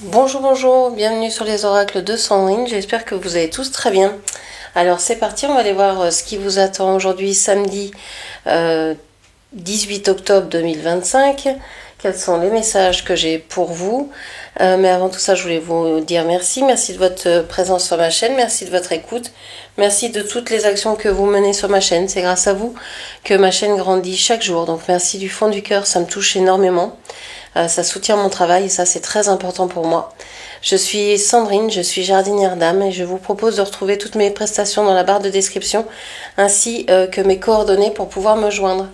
Bonjour, bonjour, bienvenue sur les oracles de Sandrine, j'espère que vous allez tous très bien. Alors c'est parti, on va aller voir ce qui vous attend aujourd'hui samedi 18 octobre 2025. Quels sont les messages que j'ai pour vous, mais avant tout ça je voulais vous dire merci de votre présence sur ma chaîne, merci de votre écoute, merci de toutes les actions que vous menez sur ma chaîne, c'est grâce à vous que ma chaîne grandit chaque jour, donc merci du fond du cœur, ça me touche énormément. Ça soutient mon travail et ça c'est très important pour moi. Je suis Sandrine, je suis jardinière d'âme et je vous propose de retrouver toutes mes prestations dans la barre de description ainsi que mes coordonnées pour pouvoir me joindre.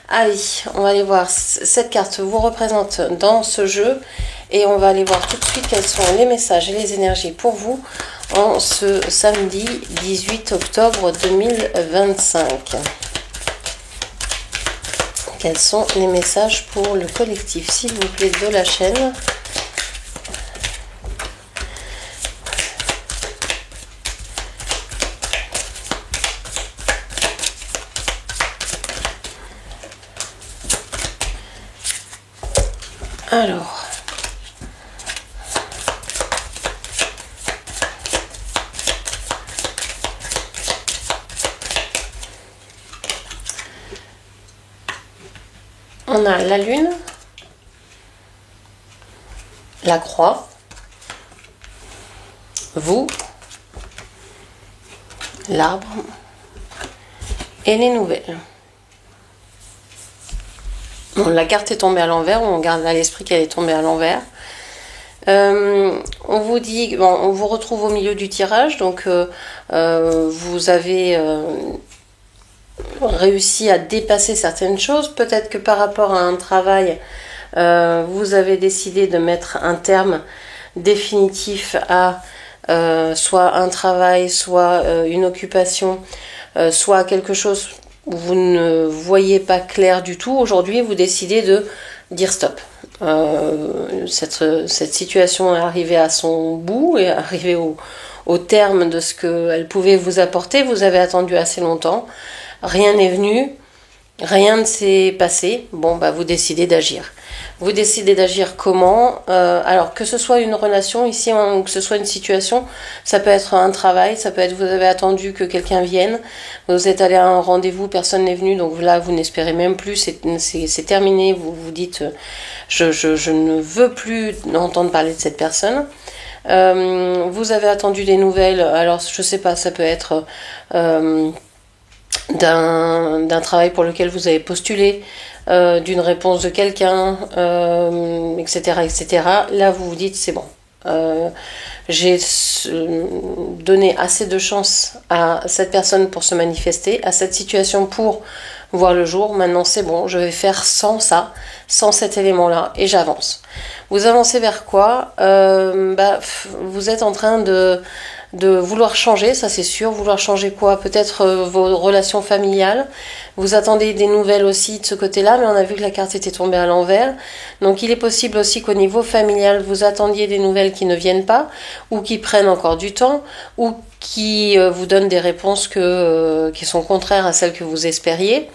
Allez, on va aller voir, cette carte vous représente dans ce jeu et on va aller voir tout de suite quels sont les messages et les énergies pour vous en ce samedi 18 octobre 2025. Quels sont les messages pour le collectif, s'il vous plaît, de la chaîne? Alors, on a la lune, la croix, vous, l'arbre et les nouvelles. Bon, la carte est tombée à l'envers, on garde à l'esprit qu'elle est tombée à l'envers. On vous dit, bon, on vous retrouve au milieu du tirage, donc vous avez réussi à dépasser certaines choses. Peut-être que par rapport à un travail, vous avez décidé de mettre un terme définitif à soit un travail, soit une occupation, soit quelque chose où vous ne voyez pas clair du tout. Aujourd'hui, vous décidez de dire stop. Cette situation est arrivée à son bout et est arrivée au terme de ce qu'elle pouvait vous apporter. Vous avez attendu assez longtemps. Rien n'est venu, rien ne s'est passé. Bon, bah, vous décidez d'agir. Vous décidez d'agir comment? Alors, que ce soit une relation ici, ou que ce soit une situation, ça peut être un travail, ça peut être vous avez attendu que quelqu'un vienne, vous êtes allé à un rendez-vous, personne n'est venu, donc là, vous n'espérez même plus, c'est terminé, vous vous dites, je ne veux plus entendre parler de cette personne. Vous avez attendu des nouvelles, alors je sais pas, ça peut être d'un travail pour lequel vous avez postulé, d'une réponse de quelqu'un, etc., etc. Là, vous vous dites, c'est bon. J'ai donné assez de chance à cette personne pour se manifester, à cette situation pour voir le jour. Maintenant, c'est bon, je vais faire sans ça, sans cet élément-là, et j'avance. Vous avancez vers quoi? Vous êtes en train de vouloir changer, ça c'est sûr. Vouloir changer quoi? Peut-être vos relations familiales. Vous attendez des nouvelles aussi de ce côté-là, mais on a vu que la carte était tombée à l'envers. Donc il est possible aussi qu'au niveau familial, vous attendiez des nouvelles qui ne viennent pas, ou qui prennent encore du temps, ou qui vous donnent des réponses qui sont contraires à celles que vous espériez.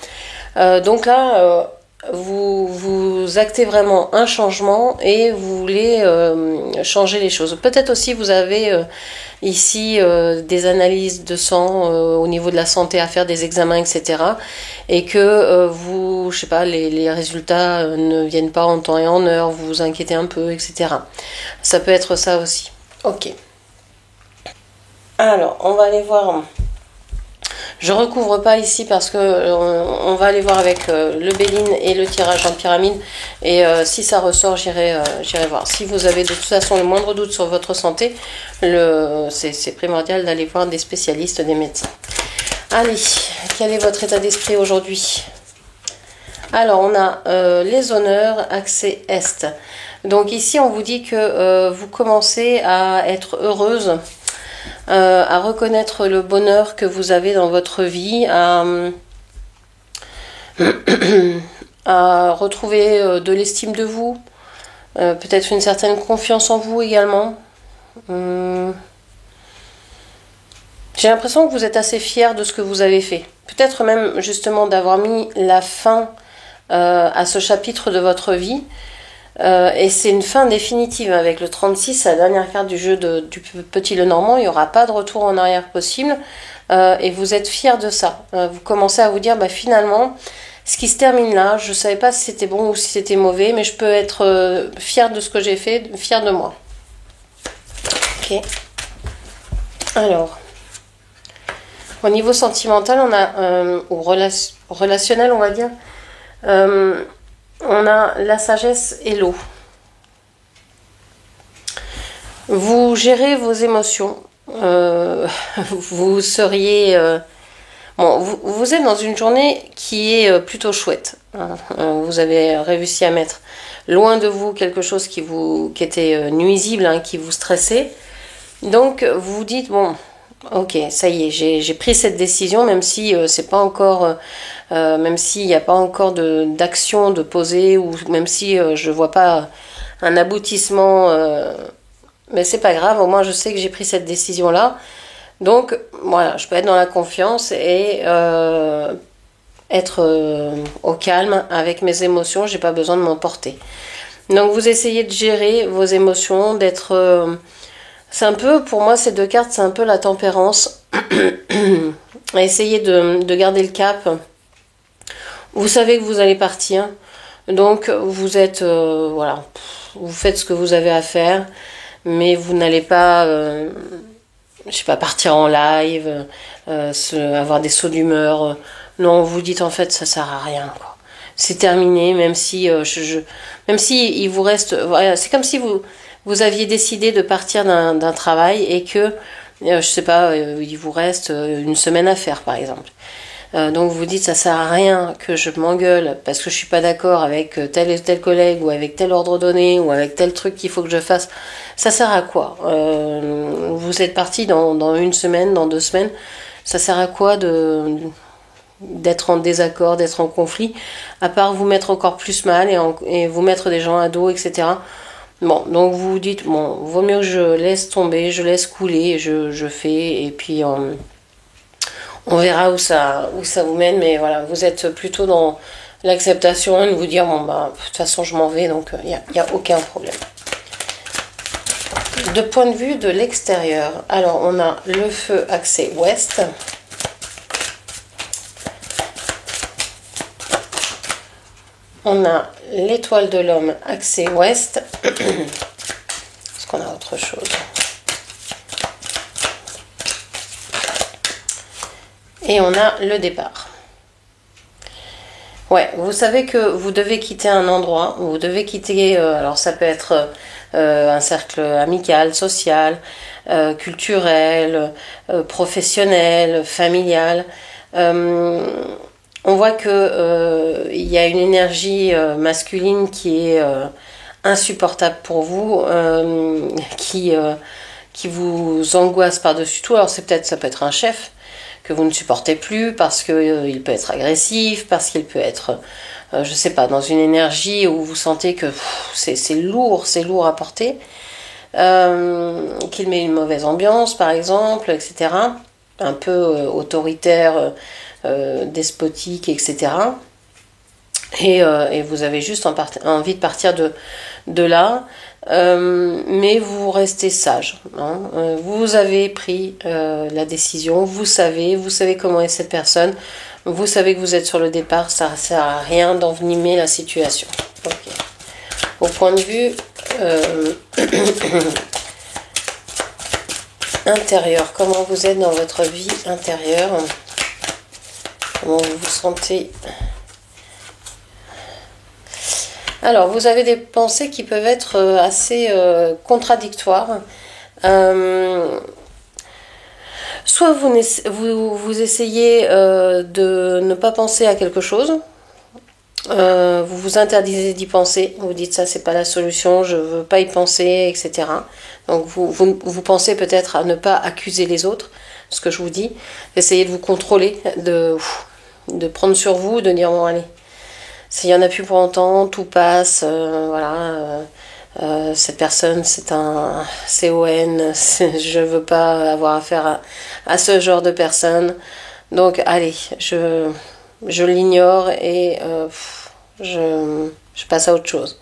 Donc là, vous actez vraiment un changement et vous voulez changer les choses. Peut-être aussi vous avez ici des analyses de sang au niveau de la santé à faire, des examens, etc. Et que vous, je sais pas, les résultats ne viennent pas en temps et en heure, vous vous inquiétez un peu, etc. Ça peut être ça aussi. Ok. Alors, on va aller voir. Je recouvre pas ici parce que on va aller voir avec le Béline et le tirage en pyramide. Et si ça ressort, j'irai voir. Si vous avez de toute façon le moindre doute sur votre santé, c'est primordial d'aller voir des spécialistes, des médecins. Allez, quel est votre état d'esprit aujourd'hui? Alors, on a les honneurs, accès Est. Donc ici, on vous dit que vous commencez à être heureuse, à reconnaître le bonheur que vous avez dans votre vie, à retrouver de l'estime de vous, peut-être une certaine confiance en vous également. J'ai l'impression que vous êtes assez fier de ce que vous avez fait. Peut-être même justement d'avoir mis la fin à ce chapitre de votre vie. Et c'est une fin définitive. Avec le 36, la dernière carte du jeu du Petit Lenormand, il n'y aura pas de retour en arrière possible. Et vous êtes fier de ça. Vous commencez à vous dire, bah, finalement, ce qui se termine là, je ne savais pas si c'était bon ou si c'était mauvais, mais je peux être fier de ce que j'ai fait, fier de moi. Ok. Alors, au niveau sentimental, on a, ou relationnel, on va dire, on a la sagesse et l'eau. Vous gérez vos émotions. Vous seriez... bon, vous êtes dans une journée qui est plutôt chouette. Hein. Vous avez réussi à mettre loin de vous quelque chose qui était nuisible, hein, qui vous stressait. Donc vous vous dites, bon, ok, ça y est, j'ai pris cette décision, même si c'est pas encore... même s'il n'y a pas encore d'action de poser, ou même si je vois pas un aboutissement... mais c'est pas grave, au moins je sais que j'ai pris cette décision-là. Donc voilà, je peux être dans la confiance et être au calme avec mes émotions, j'ai pas besoin de m'emporter. Donc vous essayez de gérer vos émotions, d'être... c'est un peu, pour moi ces deux cartes, c'est un peu la tempérance. Essayez de garder le cap. Vous savez que vous allez partir, donc vous êtes... voilà, vous faites ce que vous avez à faire, mais vous n'allez pas... je sais pas, partir en live, avoir des sauts d'humeur. Non, vous dites en fait ça sert à rien, quoi. C'est terminé, même si même si il vous reste, voilà, c'est comme si vous aviez décidé de partir d'un travail et que je sais pas, il vous reste une semaine à faire par exemple. Donc vous dites ça sert à rien que je m'engueule parce que je suis pas d'accord avec tel et tel collègue ou avec tel ordre donné ou avec tel truc qu'il faut que je fasse. Ça sert à quoi? Vous êtes parti dans une semaine, dans 2 semaines. Ça sert à quoi d'être en désaccord, d'être en conflit, à part vous mettre encore plus mal et vous mettre des gens à dos, etc. Bon, donc vous vous dites, bon, vaut mieux que je laisse tomber, je laisse couler, je fais, et puis on verra où ça vous mène, mais voilà, vous êtes plutôt dans l'acceptation et de vous dire, bon, bah, de toute façon, je m'en vais, donc il n'y a aucun problème. De point de vue de l'extérieur, alors on a le feu axé ouest. On a l'étoile de l'homme axé ouest. Est-ce qu'on a autre chose? Et on a le départ. Ouais, vous savez que vous devez quitter un endroit, vous devez quitter, alors ça peut être un cercle amical, social, culturel, professionnel, familial. On voit que il y a une énergie masculine qui est insupportable pour vous, qui vous angoisse par-dessus tout. Alors ça peut être un chef que vous ne supportez plus parce que il peut être agressif, parce qu'il peut être, je sais pas, dans une énergie où vous sentez que c'est lourd à porter, qu'il met une mauvaise ambiance par exemple, etc. Un peu autoritaire, despotique, etc. Et vous avez juste envie de partir de là, mais vous restez sage. Hein. Vous avez pris la décision, vous savez comment est cette personne, vous savez que vous êtes sur le départ, ça ne sert à rien d'envenimer la situation. Okay. Au point de vue intérieur, comment vous êtes dans votre vie intérieure, comment vous vous sentez? Alors, vous avez des pensées qui peuvent être assez contradictoires. Soit vous essayez de ne pas penser à quelque chose, vous vous interdisez d'y penser, vous dites ça c'est pas la solution, je veux pas y penser, etc. Donc vous pensez peut-être à ne pas accuser les autres, ce que je vous dis, essayez de vous contrôler, de prendre sur vous, de dire bon allez, s'il y en a plus pour longtemps, tout passe, voilà. Cette personne, c'est un CON, je veux pas avoir affaire à ce genre de personne. Donc, allez, je l'ignore et je passe à autre chose.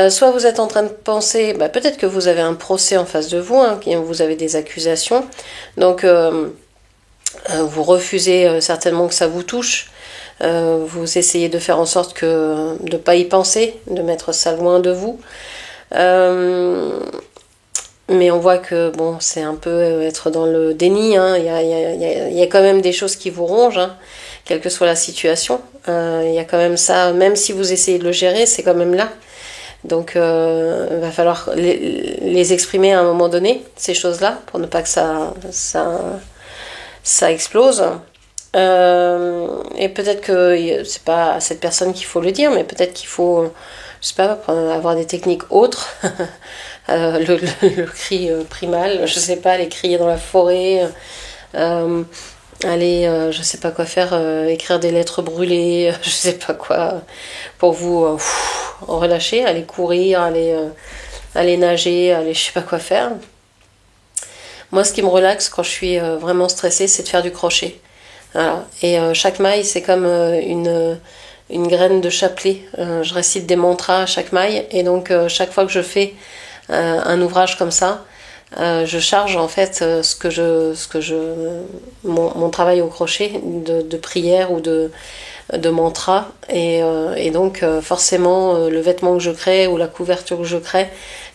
Soit vous êtes en train de penser, peut-être que vous avez un procès en face de vous, hein, vous avez des accusations, donc vous refusez certainement que ça vous touche. Vous essayez de faire en sorte de ne pas y penser, de mettre ça loin de vous. Mais on voit que bon, c'est un peu être dans le déni. Hein. Il y a quand même des choses qui vous rongent, hein, quelle que soit la situation. Il y a quand même ça, même si vous essayez de le gérer, c'est quand même là. Donc il va falloir les exprimer à un moment donné, ces choses-là, pour ne pas que ça explose. Et peut-être que c'est pas à cette personne qu'il faut le dire, mais peut-être qu'il faut, je sais pas, avoir des techniques autres. Le cri primal, je sais pas, aller crier dans la forêt, aller, je sais pas quoi faire, écrire des lettres brûlées, je sais pas quoi, pour vous relâcher, aller courir, aller nager, aller je sais pas quoi faire. Moi, ce qui me relaxe quand je suis vraiment stressée, c'est de faire du crochet. Voilà. Et chaque maille, c'est comme une graine de chapelet. Je récite des mantras à chaque maille, et donc chaque fois que je fais un ouvrage comme ça, je charge en fait mon travail au crochet de prière ou de mantra, et donc forcément le vêtement que je crée ou la couverture que je crée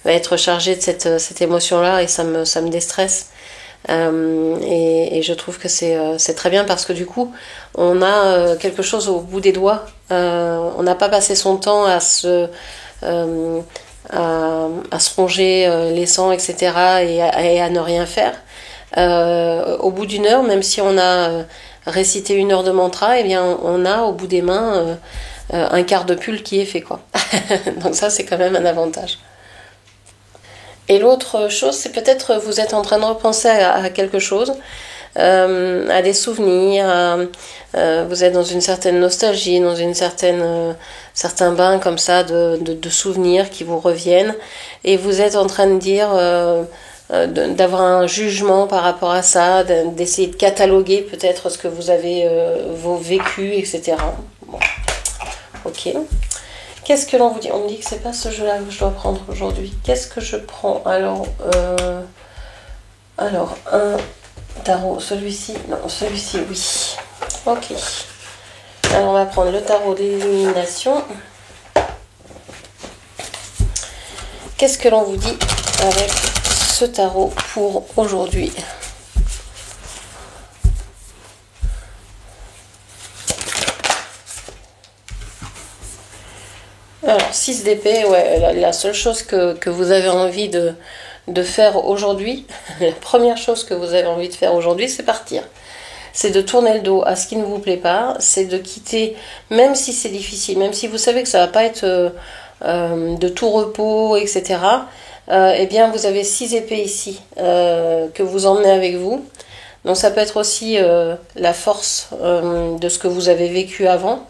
va être chargé de cette émotion-là, et ça me déstresse. Et je trouve que c'est très bien, parce que du coup on a quelque chose au bout des doigts. On n'a pas passé son temps à se ronger les sangs, etc., et à ne rien faire. Au bout d'une heure, même si on a récité 1 heure de mantra, eh bien on a au bout des mains un quart de pull qui est fait, quoi. Donc ça, c'est quand même un avantage. Et l'autre chose, c'est peut-être vous êtes en train de repenser à quelque chose, à des souvenirs, vous êtes dans une certaine nostalgie, dans une certain bain comme ça de souvenirs qui vous reviennent, et vous êtes en train de dire, d'avoir un jugement par rapport à ça, d'essayer de cataloguer peut-être ce que vous avez, vos vécus, etc. Bon, ok. Qu'est-ce que l'on vous dit? On me dit que c'est pas ce jeu-là que je dois prendre aujourd'hui. Qu'est-ce que je prends? Alors, un tarot. Celui-ci? Non, celui-ci, oui. Ok. Alors, on va prendre le tarot de l'illumination. Qu'est-ce que l'on vous dit avec ce tarot pour aujourd'hui? Alors, 6 d'épée, ouais, la seule chose que vous avez envie de faire aujourd'hui, la première chose que vous avez envie de faire aujourd'hui, c'est partir. C'est de tourner le dos à ce qui ne vous plaît pas, c'est de quitter, même si c'est difficile, même si vous savez que ça va pas être de tout repos, etc. Eh bien, vous avez 6 épées ici que vous emmenez avec vous. Donc ça peut être aussi la force de ce que vous avez vécu avant,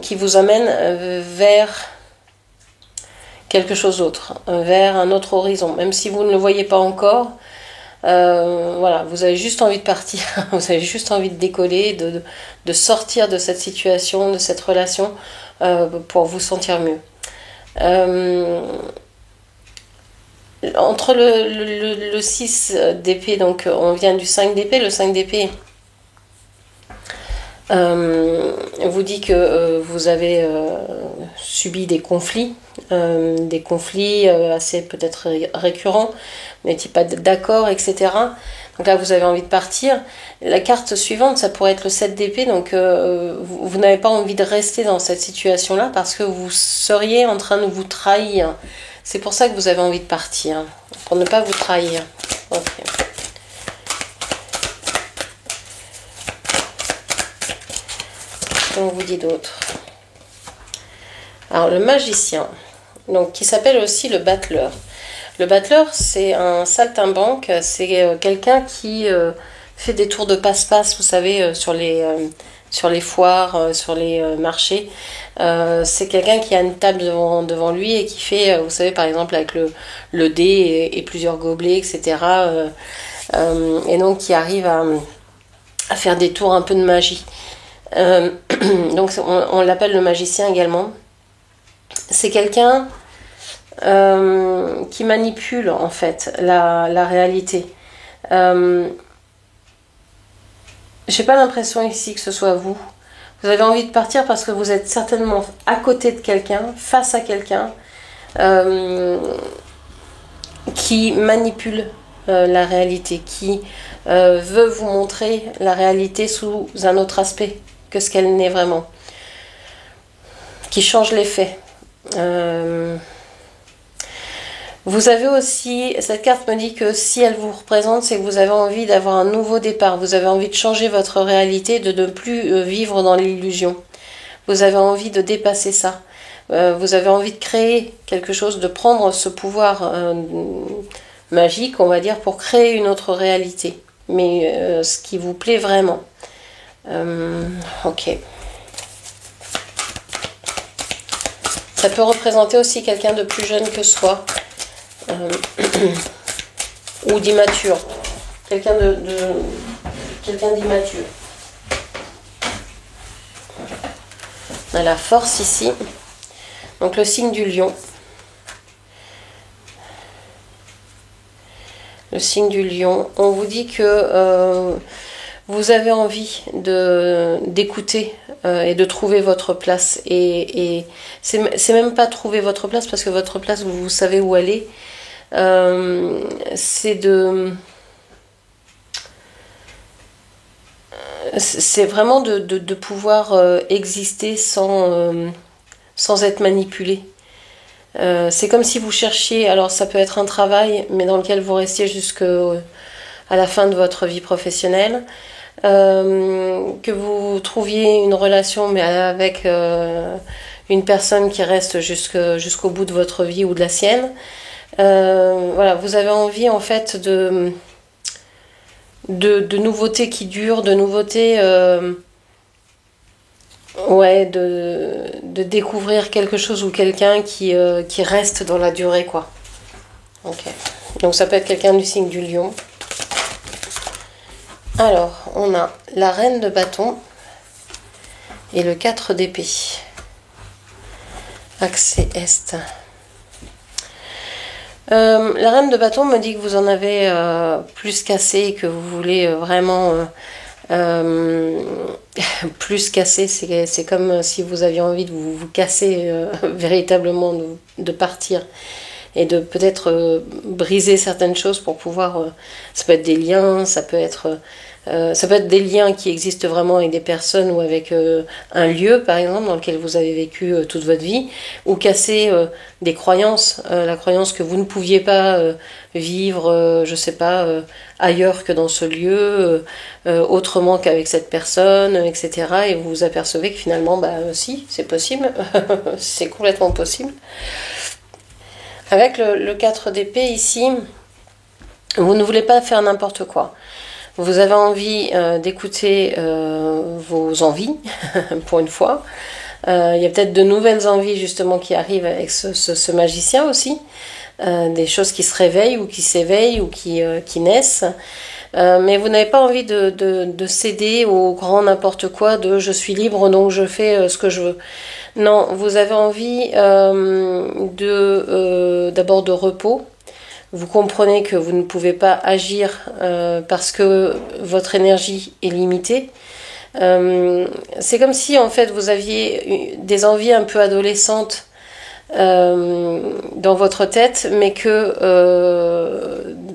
qui vous amène vers quelque chose d'autre, vers un autre horizon, même si vous ne le voyez pas encore. Voilà, vous avez juste envie de partir, vous avez juste envie de décoller, de sortir de cette situation, de cette relation, pour vous sentir mieux. Entre le 6 d'épée, donc on vient du 5 d'épée, le 5 d'épée vous dit que vous avez subi des conflits assez peut-être récurrents, vous n'étiez pas d'accord, etc. Donc là, vous avez envie de partir. La carte suivante, ça pourrait être le 7 d'épée, donc vous n'avez pas envie de rester dans cette situation-là parce que vous seriez en train de vous trahir. C'est pour ça que vous avez envie de partir, pour ne pas vous trahir. Okay. On vous dit d'autres. Alors le magicien, donc qui s'appelle aussi le battleur. Le battleur, c'est un saltimbanque, c'est quelqu'un qui fait des tours de passe-passe, vous savez, sur les foires, sur les marchés. C'est quelqu'un qui a une table devant lui et qui fait, vous savez, par exemple avec le dé et plusieurs gobelets, etc. Et donc qui arrive à faire des tours un peu de magie. Donc on l'appelle le magicien également. c'est quelqu'un qui manipule en fait la réalité. J'ai pas l'impression ici que ce soit vous. Vous avez envie de partir parce que vous êtes certainement à côté de quelqu'un, face à quelqu'un qui manipule la réalité, qui veut vous montrer la réalité sous un autre aspect que ce qu'elle n'est vraiment, qui change les faits. Vous avez aussi, cette carte me dit que si elle vous représente, c'est que vous avez envie d'avoir un nouveau départ, vous avez envie de changer votre réalité, de ne plus vivre dans l'illusion. Vous avez envie de dépasser ça. Vous avez envie de créer quelque chose, de prendre ce pouvoir magique, on va dire, pour créer une autre réalité. Mais ce qui vous plaît vraiment. Ok. Ça peut représenter aussi quelqu'un de plus jeune que soi. Ou d'immature. Quelqu'un quelqu'un d'immature. On a la force ici. Donc le signe du lion. Le signe du lion. On vous dit que vous avez envie d'écouter et de trouver votre place. Et c'est même pas trouver votre place parce que votre place, vous savez où elle est. C'est vraiment de pouvoir exister sans être manipulé. C'est comme si vous cherchiez, alors ça peut être un travail, mais dans lequel vous restiez jusqu'à la fin de votre vie professionnelle, que vous trouviez une relation, mais avec une personne qui reste jusqu'au bout de votre vie ou de la sienne. Voilà, vous avez envie en fait de nouveautés qui durent, de nouveautés, de découvrir quelque chose ou quelqu'un qui reste dans la durée, quoi. Ok. Donc ça peut être quelqu'un du signe du lion. Alors, on a la reine de bâton et le 4 d'épée. Axe est. La reine de bâton me dit que vous en avez plus qu'assez et que vous voulez vraiment plus casser. C'est comme si vous aviez envie de vous casser véritablement, de partir et de peut-être briser certaines choses pour pouvoir... ça peut être des liens, ça peut être des liens qui existent vraiment avec des personnes ou avec un lieu, par exemple, dans lequel vous avez vécu toute votre vie, ou casser des croyances, la croyance que vous ne pouviez pas vivre, je sais pas, ailleurs que dans ce lieu, autrement qu'avec cette personne, etc. Et vous vous apercevez que finalement, si, c'est possible, c'est complètement possible. Avec le 4 d'épée ici, vous ne voulez pas faire n'importe quoi. Vous avez envie d'écouter vos envies, pour une fois. Il y a peut-être de nouvelles envies justement qui arrivent avec ce magicien aussi. Des choses qui se réveillent ou qui s'éveillent ou qui naissent. Mais vous n'avez pas envie de céder au grand n'importe quoi, de je suis libre donc je fais ce que je veux. Non, vous avez envie d'abord de repos. Vous comprenez que vous ne pouvez pas agir parce que votre énergie est limitée. C'est comme si en fait vous aviez des envies un peu adolescentes dans votre tête, mais que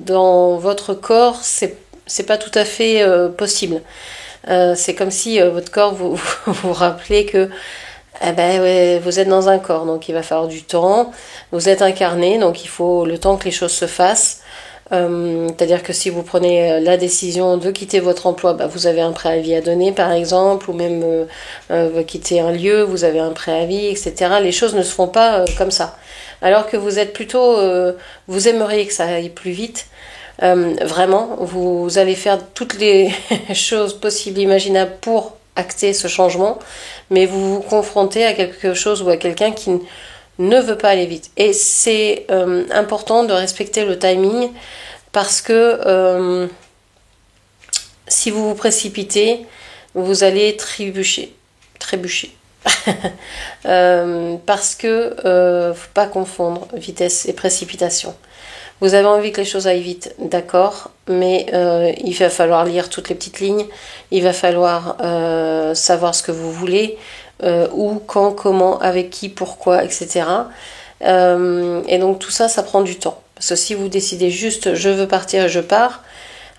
dans votre corps c'est pas tout à fait possible. C'est comme si votre corps vous rappelez que ouais, vous êtes dans un corps, donc il va falloir du temps. Vous êtes incarné, donc il faut le temps que les choses se fassent. C'est-à-dire que si vous prenez la décision de quitter votre emploi, vous avez un préavis à donner, par exemple, ou même quitter un lieu, vous avez un préavis, etc. Les choses ne se font pas comme ça. Alors que vous êtes plutôt... vous aimeriez que ça aille plus vite. Vraiment, vous allez faire toutes les choses possibles, imaginables pour acter ce changement, mais vous vous confrontez à quelque chose ou à quelqu'un qui ne veut pas aller vite. Et c'est important de respecter le timing parce que si vous vous précipitez, vous allez trébucher. Parce que faut pas confondre vitesse et précipitation. Vous avez envie que les choses aillent vite, d'accord, mais il va falloir lire toutes les petites lignes, il va falloir savoir ce que vous voulez, où, quand, comment, avec qui, pourquoi, etc. Et donc tout ça, ça prend du temps. Parce que si vous décidez juste je veux partir et je pars,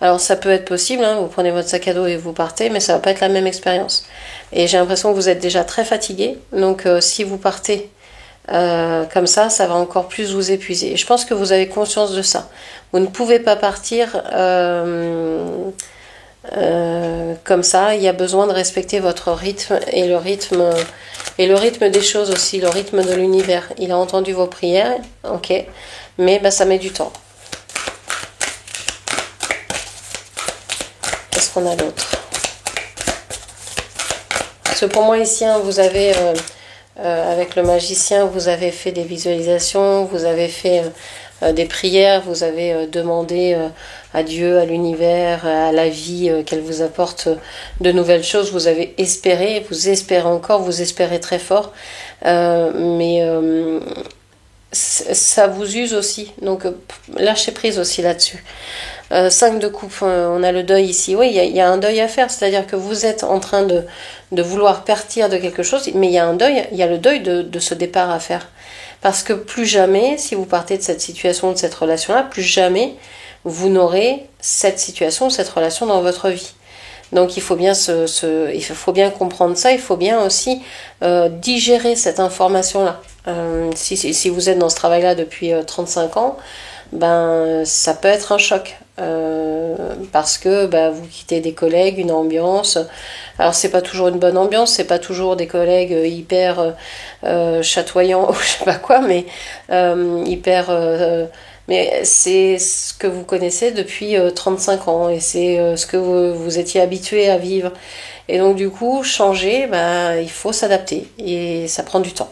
alors ça peut être possible, hein, vous prenez votre sac à dos et vous partez, mais ça va pas être la même expérience. Et j'ai l'impression que vous êtes déjà très fatigué, donc si vous partez comme ça va encore plus vous épuiser. Et je pense que vous avez conscience de ça. Vous ne pouvez pas partir comme ça. Il y a besoin de respecter votre rythme et le rythme des choses aussi, le rythme de l'univers. Il a entendu vos prières, ok, mais ça met du temps. Qu'est-ce qu'on a d'autre? Parce que pour moi ici, hein, vous avez avec le magicien, vous avez fait des visualisations, vous avez fait des prières, vous avez demandé à Dieu, à l'univers, à la vie qu'elle vous apporte de nouvelles choses. Vous avez espéré, vous espérez encore, vous espérez très fort, mais ça vous use aussi. Donc lâchez prise aussi là-dessus. 5 de coupe, on a le deuil ici. Oui, il y a un deuil à faire, c'est-à-dire que vous êtes en train de vouloir partir de quelque chose, mais il y a un deuil, il y a le deuil de ce départ à faire. Parce que plus jamais, si vous partez de cette situation, de cette relation-là, plus jamais vous n'aurez cette situation, cette relation dans votre vie. Donc il faut bien il faut bien comprendre ça, il faut bien aussi digérer cette information-là. Si vous êtes dans ce travail-là depuis 35 ans, ça peut être un choc. Parce que vous quittez des collègues, une ambiance. Alors c'est pas toujours une bonne ambiance, c'est pas toujours des collègues hyper chatoyants ou je sais pas quoi, mais mais c'est ce que vous connaissez depuis 35 ans et c'est ce que vous étiez habitué à vivre. Et donc du coup, changer, il faut s'adapter et ça prend du temps.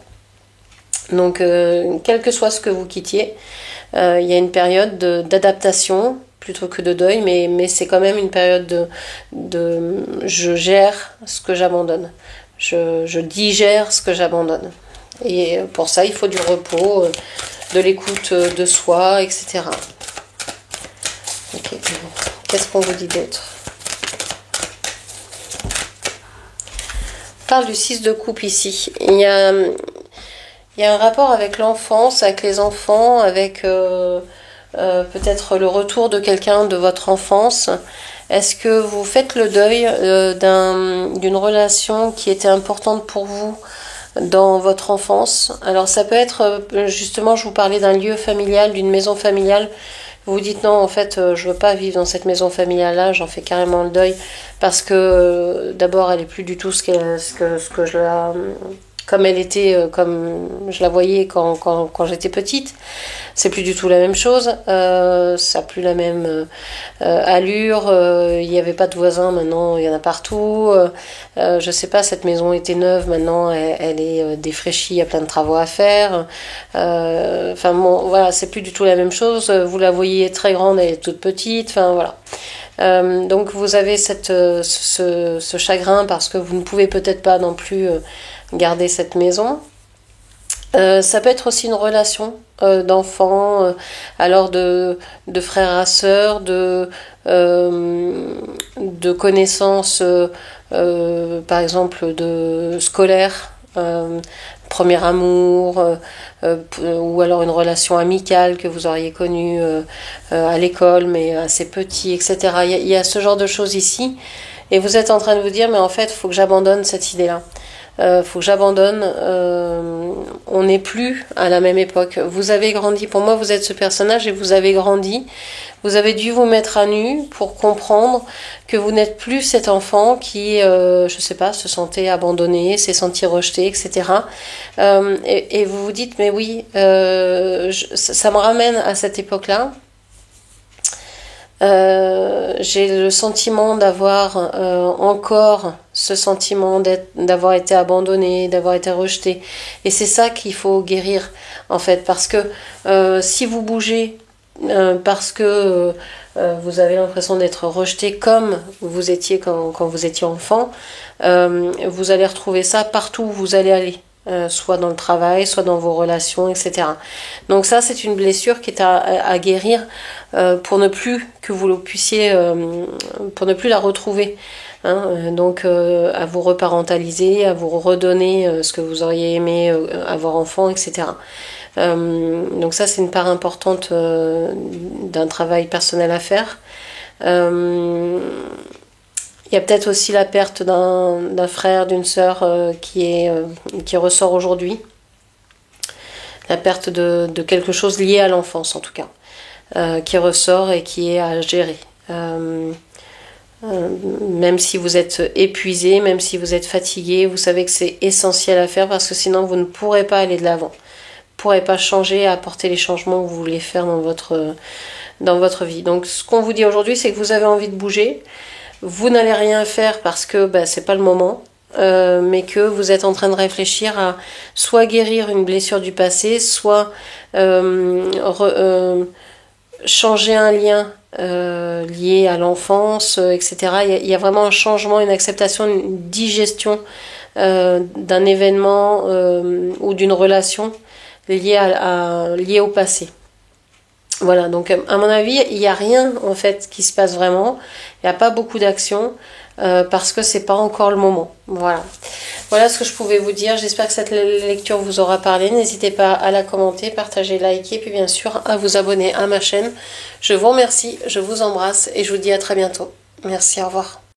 Donc quel que soit ce que vous quittiez, il y a une période d'adaptation plutôt que de deuil, mais c'est quand même une période de je gère ce que j'abandonne. Je digère ce que j'abandonne. Et pour ça, il faut du repos, de l'écoute de soi, etc. Ok. Qu'est-ce qu'on vous dit d'autre? On parle du 6 de coupe ici. Il y a un rapport avec l'enfance, avec les enfants, avec peut-être le retour de quelqu'un de votre enfance. Est-ce que vous faites le deuil d'une relation qui était importante pour vous dans votre enfance? Alors ça peut être, justement, je vous parlais d'un lieu familial, d'une maison familiale. Vous vous dites non, en fait, je veux pas vivre dans cette maison familiale-là, j'en fais carrément le deuil, parce que d'abord, elle est plus du tout ce que je la... comme elle était, comme je la voyais quand j'étais petite. C'est plus du tout la même chose, ça n'a plus la même allure, il n'y avait pas de voisins, maintenant il y en a partout, je sais pas, cette maison était neuve, maintenant elle est défraîchie, il y a plein de travaux à faire, enfin bon, voilà, c'est plus du tout la même chose, vous la voyez très grande, elle est toute petite, enfin voilà. Donc vous avez ce chagrin parce que vous ne pouvez peut-être pas non plus garder cette maison. Ça peut être aussi une relation d'enfants, alors de frères à sœurs, de connaissances, par exemple de scolaires, premier amour, ou alors une relation amicale que vous auriez connue à l'école, mais assez petit, etc. Il y a ce genre de choses ici, et vous êtes en train de vous dire, mais en fait, il faut que j'abandonne cette idée-là. Faut que j'abandonne, on n'est plus à la même époque. Vous avez grandi, pour moi vous êtes ce personnage et vous avez grandi, vous avez dû vous mettre à nu pour comprendre que vous n'êtes plus cet enfant qui, je sais pas, se sentait abandonné, s'est senti rejeté, etc. Et vous vous dites, mais oui, ça me ramène à cette époque-là. J'ai le sentiment d'avoir encore ce sentiment d'avoir été abandonné, d'avoir été rejeté, et c'est ça qu'il faut guérir en fait, parce que si vous bougez parce que vous avez l'impression d'être rejeté comme vous étiez quand vous étiez enfant, vous allez retrouver ça partout où vous allez aller. Soit dans le travail, soit dans vos relations, etc. Donc ça, c'est une blessure qui est à guérir pour ne plus que vous le puissiez, pour ne plus la retrouver. Hein, donc à vous reparentaliser, à vous redonner ce que vous auriez aimé avoir enfant, etc. Donc ça, c'est une part importante d'un travail personnel à faire. Il y a peut-être aussi la perte d'un frère, d'une sœur qui ressort aujourd'hui. La perte de quelque chose lié à l'enfance en tout cas, qui ressort et qui est à gérer. Même si vous êtes épuisé, même si vous êtes fatigué, vous savez que c'est essentiel à faire parce que sinon vous ne pourrez pas aller de l'avant. Vous ne pourrez pas changer, apporter les changements que vous voulez faire dans votre vie. Donc ce qu'on vous dit aujourd'hui, c'est que vous avez envie de bouger. Vous n'allez rien faire parce que c'est pas le moment, mais que vous êtes en train de réfléchir à soit guérir une blessure du passé, soit changer un lien lié à l'enfance, etc. Il y a vraiment un changement, une acceptation, une digestion d'un événement ou d'une relation liée au passé. Voilà, donc à mon avis, il n'y a rien en fait qui se passe vraiment. Il n'y a pas beaucoup d'action parce que c'est pas encore le moment. Voilà. Voilà ce que je pouvais vous dire. J'espère que cette lecture vous aura parlé. N'hésitez pas à la commenter, partager, liker, puis bien sûr à vous abonner à ma chaîne. Je vous remercie, je vous embrasse et je vous dis à très bientôt. Merci, au revoir.